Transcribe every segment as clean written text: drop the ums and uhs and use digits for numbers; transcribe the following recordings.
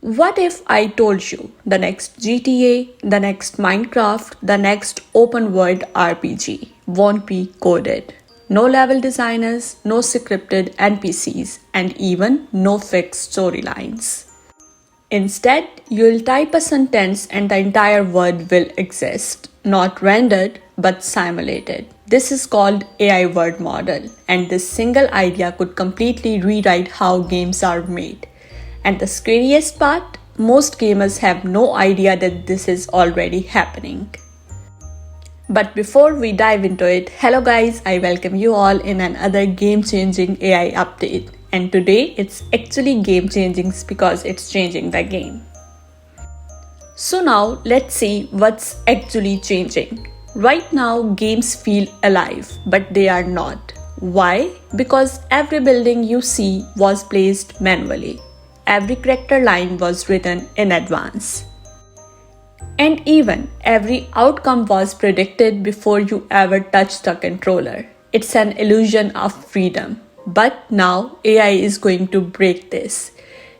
What if I told you the next GTA, the next Minecraft, the next open world RPG won't be coded? No level designers, no scripted NPCs, and even no fixed storylines. Instead, you'll type a sentence and the entire word will exist, not rendered but simulated. This is called AI word model, and this single idea could completely rewrite how games are made. And the scariest part, most gamers have no idea that this is already happening. But before we dive into it, hello guys, I welcome you all in another game-changing AI update. And today it's actually game-changing because it's changing the game. So now let's see what's actually changing. Right now games feel alive, but they are not. Why? Because every building you see was placed manually. Every character line was written in advance. And even every outcome was predicted before you ever touched the controller. It's an illusion of freedom. But now AI is going to break this.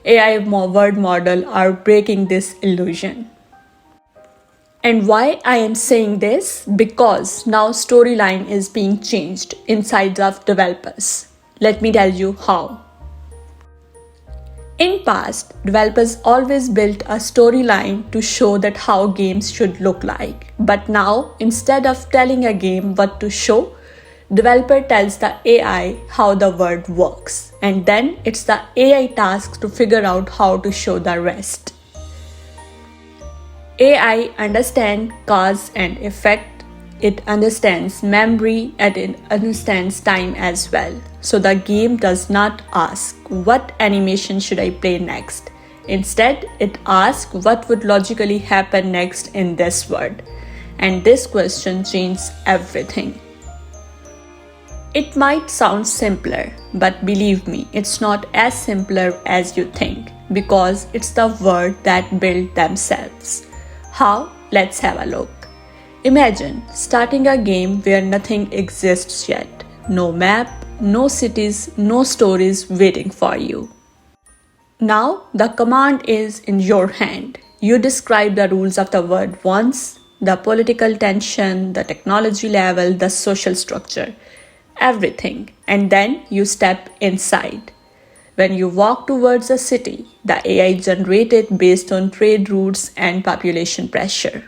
AI word model are breaking this illusion. And why I am saying this? Because now storyline is being changed inside of developers. Let me tell you how. In past, developers always built a storyline to show that how games should look like. But now, instead of telling a game what to show, developer tells the AI how the world works. And then it's the AI task to figure out how to show the rest. AI understands cause and effect. It understands memory and it understands time as well. So the game does not ask what animation should I play next. Instead, it asks what would logically happen next in this world. And this question changes everything. It might sound simpler, but believe me, it's not as simpler as you think because it's the world that built themselves. How? Let's have a look. Imagine starting a game where nothing exists yet. No map, no cities, no stories waiting for you. Now the command is in your hand. You describe the rules of the world once, the political tension, the technology level, the social structure, everything, and then you step inside. When you walk towards a city, the AI generated based on trade routes and population pressure.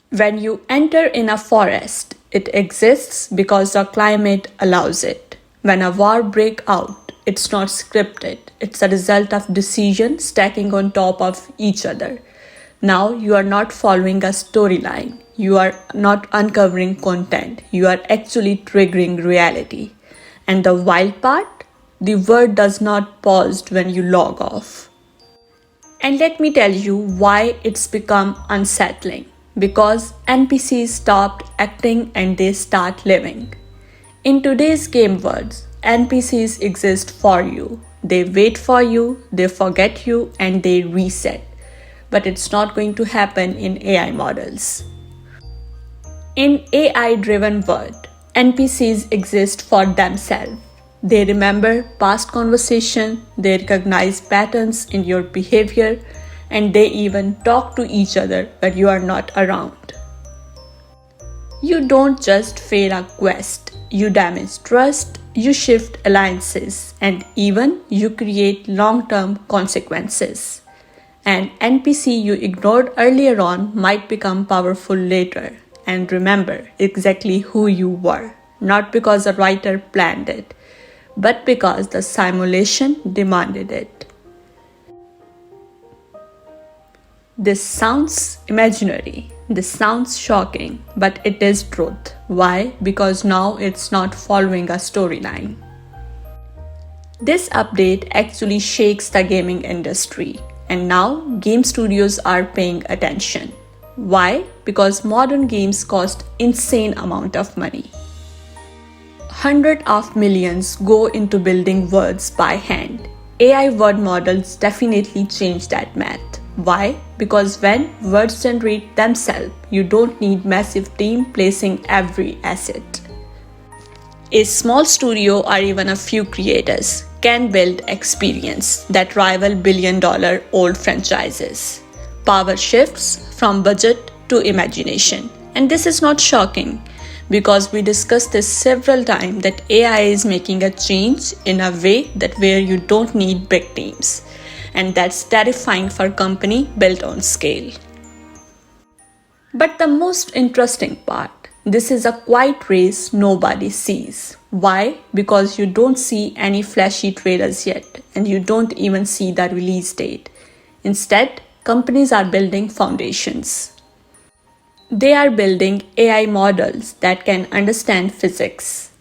When you enter in a forest, it exists because the climate allows it. When a war breaks out, it's not scripted. It's a result of decisions stacking on top of each other. Now you are not following a storyline. You are not uncovering content. You are actually triggering reality. And the wild part? The word does not pause when you log off. And let me tell you why it's become unsettling. Because NPCs stopped acting and they start living. In today's game worlds, NPCs exist for you. They wait for you, they forget you, and they reset. But it's not going to happen in AI models. In AI-driven world, NPCs exist for themselves. They remember past conversation, they recognize patterns in your behavior, and they even talk to each other when you are not around. You don't just fail a quest, you damage trust, you shift alliances, and even you create long-term consequences. An NPC you ignored earlier on might become powerful later. And remember exactly who you were, not because a writer planned it, but because the simulation demanded it. This sounds imaginary, this sounds shocking, but it is truth. Why? Because now it's not following a storyline. This update actually shakes the gaming industry, and now game studios are paying attention. Why? Because modern games cost insane amount of money. Hundreds of millions go into building words by hand. AI word models definitely change that math. Why? Because when words generate themselves, you don't need massive team placing every asset. A small studio or even a few creators can build experience that rival billion-dollar-old franchises. Power shifts from budget to imagination. And this is not shocking because we discussed this several times that AI is making a change in a way that where you don't need big teams. And that's terrifying for a company built on scale. But the most interesting part, this is a quiet race nobody sees. Why? Because you don't see any flashy trailers yet, and you don't even see the release date. Instead, companies are building foundations. They are building AI models that can understand physics,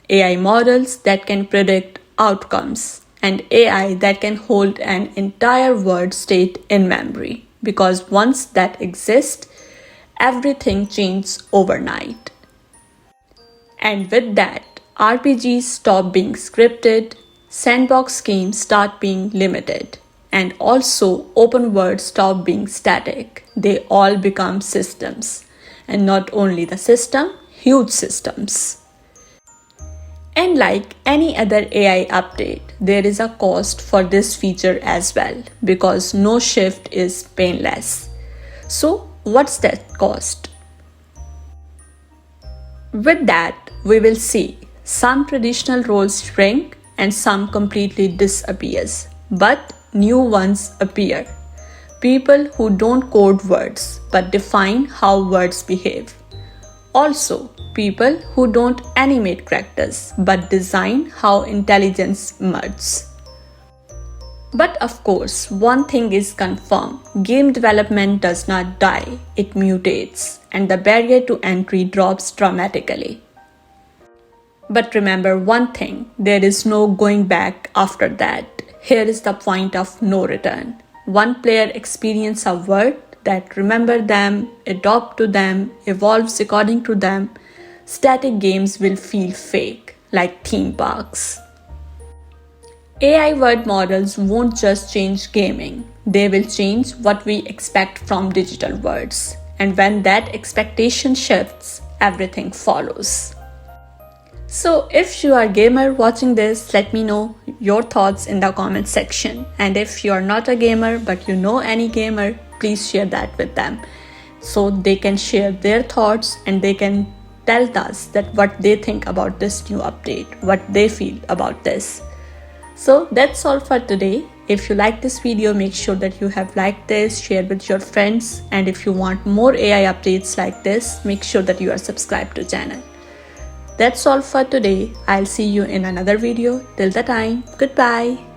AI models that can predict outcomes, and AI that can hold an entire word state in memory. Because once that exists, everything changes overnight. And with that, RPGs stop being scripted, sandbox games start being limited, and also open worlds stop being static. They all become systems. And not only the system, huge systems. And like any other AI update, there is a cost for this feature as well, because no shift is painless. So, what's that cost? With that, we will see some traditional roles shrink and some completely disappears, but new ones appear. People who don't code words but define how words behave. Also, people who don't animate characters but design how intelligence merges. But of course, one thing is confirmed, game development does not die, it mutates, and the barrier to entry drops dramatically. But remember one thing, there is no going back after that. Here is the point of no return. One player experiences a world that remembers them, adapts to them, evolves according to them. Static games will feel fake, like theme parks. AI word models won't just change gaming, they will change what we expect from digital words. And when that expectation shifts, everything follows. So if you are a gamer watching this, let me know your thoughts in the comment section. And if you are not a gamer but you know any gamer, please share that with them so they can share their thoughts and they can tell us that what they think about this new update, what they feel about this. So that's all for today. If you like this video, make sure that you have liked this, share with your friends, and if you want more AI updates like this, make sure that you are subscribed to the channel. That's all for today. I'll see you in another video. Till the time, goodbye.